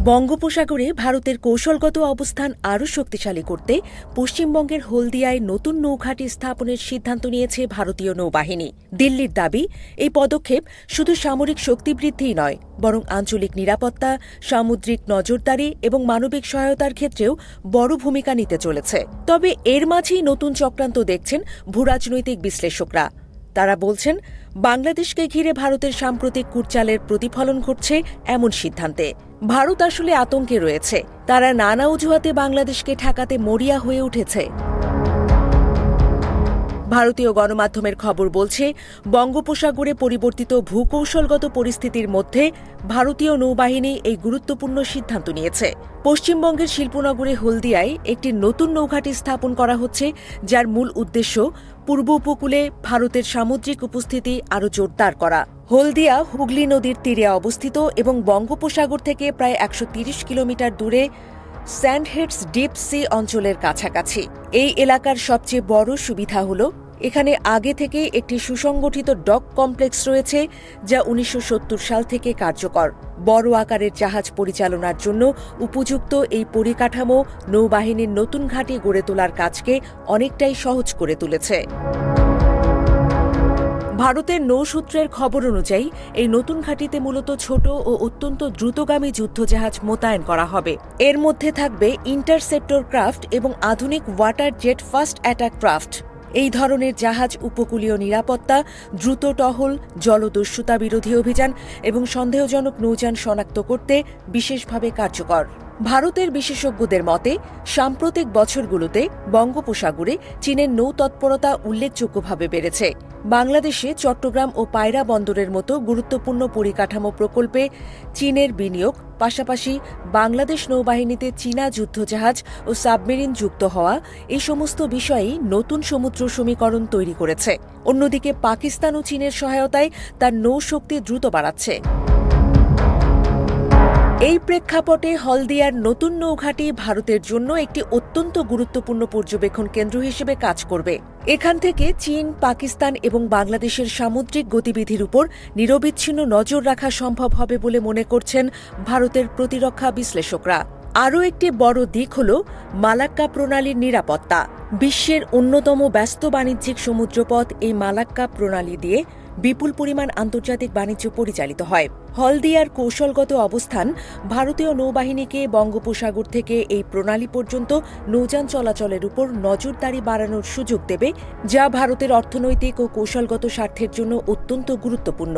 বঙ্গোপসাগরে ভারতের কৌশলগত অবস্থান আরও শক্তিশালী করতে পশ্চিমবঙ্গের হলদিয়ায় নতুন নৌঘাঁটি স্থাপনের সিদ্ধান্ত নিয়েছে ভারতীয় নৌবাহিনী। দিল্লির দাবি, এই পদক্ষেপ শুধু সামরিক শক্তি বৃদ্ধিই নয়, বরং আঞ্চলিক নিরাপত্তা, সামুদ্রিক নজরদারি এবং মানবিক সহায়তার ক্ষেত্রেও বড় ভূমিকা নিতে চলেছে। তবে এর মাঝেই নতুন চক্রান্ত দেখছেন ভূরাজনৈতিক বিশ্লেষকরা। তারা বলছেন, বাংলাদেশকে ঘিরে ভারতের সাম্প্রতিক কূটচালের প্রতিফলন ঘটছে এমন সিদ্ধান্তে। ভারত আসলে আতঙ্কে রয়েছে। তারা নানা অজুহাতে বাংলাদেশকে ঠেকাতে মরিয়া হয়ে উঠেছে। ভারতীয় গণমাধ্যমের খবর বলছে, বঙ্গোপসাগরে পরিবর্তিত ভূকৌশলগত পরিস্থিতির মধ্যে ভারতীয় নৌবাহিনী এই গুরুত্বপূর্ণ সিদ্ধান্ত নিয়েছে। পশ্চিমবঙ্গের শিল্পনগরী হলদিয়ায় একটি নতুন নৌঘাঁটি স্থাপন করা হচ্ছে, যার মূল উদ্দেশ্য পূর্ব উপকূলে ভারতের সামুদ্রিক উপস্থিতি আরও জোরদার করা। হলদিয়া হুগলি নদীর তীরে অবস্থিত এবং বঙ্গোপসাগর থেকে প্রায় ১৩০ কিলোমিটার দূরে স্যান্ডহেডস ডিপ সি অঞ্চলের কাছাকাছি। এই এলাকার সবচেয়ে বড় সুবিধা হল এখানে আগে থেকে একটি সুসংগঠিত ডক কমপ্লেক্স রয়েছে, যা ১৯৭০ সাল থেকে কার্যকর। বড় আকারের জাহাজ পরিচালনার জন্য উপযুক্ত এই পরিকাঠামো নৌবাহিনীর নতুন ঘাঁটি গড়ে তোলার কাজকে অনেকটাই সহজ করে তুলেছে। ভারতের নৌসূত্রের খবর অনুযায়ী এই নতুন ঘাঁটিতে মূলত ছোট ও অত্যন্ত দ্রুতগামী যুদ্ধজাহাজ মোতায়েন করা হবে। এর মধ্যে থাকবে ইন্টারসেপ্টর ক্রাফট এবং আধুনিক water jet fast attack craft. এই ধরনের জাহাজ উপকূলীয় নিরাপত্তা, দ্রুত টহল, জলদস্যুতা বিরোধী অভিযান এবং সন্দেহজনক নৌযান শনাক্ত করতে বিশেষভাবে কার্যকর। ভারতের বিশেষজ্ঞদের মতে, সাম্প্রতিক বছরগুলোতে বঙ্গোপসাগরে চীনের নৌ তৎপরতা উল্লেখযোগ্যভাবে বেড়েছে। বাংলাদেশে চট্টগ্রাম ও পায়রা বন্দরের মতো গুরুত্বপূর্ণ পরিকাঠামো প্রকল্পে চীনের বিনিয়োগ, পাশাপাশি বাংলাদেশ নৌবাহিনীতে চীনা যুদ্ধজাহাজ ও সাবমেরিন যুক্ত হওয়া, এই সমস্ত বিষয়েই নতুন সমুদ্র সমীকরণ তৈরি করেছে। অন্যদিকে পাকিস্তান ও চীনের সহায়তায় তার নৌশক্তি দ্রুত বাড়াচ্ছে। এই প্রেক্ষাপটে হলদিয়ার নতুন নৌঘাঁটি ভারতের জন্য একটি অত্যন্ত গুরুত্বপূর্ণ পর্যবেক্ষণ কেন্দ্র হিসেবে কাজ করবে। এখান থেকে চীন, পাকিস্তান এবং বাংলাদেশের সামুদ্রিক গতিবিধির উপর নিরবিচ্ছিন্ন নজর রাখা সম্ভব হবে বলে মনে করছেন ভারতের প্রতিরক্ষা বিশ্লেষকরা। আরও একটি বড় দিক হল মালাক্কা প্রণালীর নিরাপত্তা। বিশ্বের অন্যতম ব্যস্ত বাণিজ্যিক সমুদ্রপথ এই মালাক্কা প্রণালী দিয়ে বিপুল পরিমাণ আন্তর্জাতিক বাণিজ্য পরিচালিত হয়। হলদিয়ার কৌশলগত অবস্থান ভারতীয় নৌবাহিনীকে বঙ্গোপসাগর থেকে এই প্রণালী পর্যন্ত নৌযান চলাচলের উপর নজরদারি বাড়ানোর সুযোগ দেবে, যা ভারতের অর্থনৈতিক ও কৌশলগত স্বার্থের জন্য অত্যন্ত গুরুত্বপূর্ণ।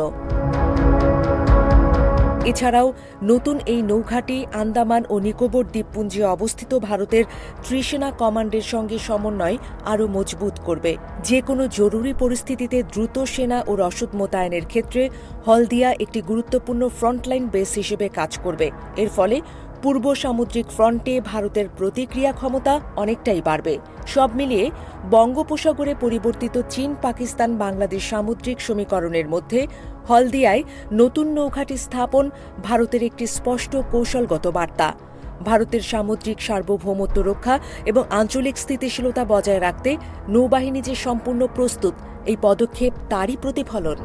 এছাড়াও নতুন এই নৌঘাঁটি আন্দামান ও নিকোবর দ্বীপপুঞ্জে অবস্থিত ভারতের ত্রিসেনা কমান্ডের সঙ্গে সমন্বয় আরও মজবুত করবে। যে কোনো জরুরি পরিস্থিতিতে দ্রুত সেনা ও রসদ মোতায়েনের ক্ষেত্রে হলদিয়া একটি গুরুত্বপূর্ণ ফ্রন্টলাইন বেস হিসেবে কাজ করবে। এর ফলে পূর্ব সামুদ্রিক ফ্রন্টে ভারতের প্রতিক্রিয়া ক্ষমতা অনেকটাই বাড়বে। সব মিলিয়ে বঙ্গোপসাগরে পরিবর্তিত চীন, পাকিস্তান, বাংলাদেশ সামুদ্রিক সমীকরণের মধ্যে হলদিয়ায় নতুন নৌঘাঁটি স্থাপন ভারতের একটি স্পষ্ট কৌশলগত বার্তা। ভারতের সামুদ্রিক সার্বভৌমত্ব রক্ষা এবং আঞ্চলিক স্থিতিশীলতা বজায় রাখতে নৌবাহিনী যে সম্পূর্ণ প্রস্তুত, এই পদক্ষেপ তারই প্রতিফলন।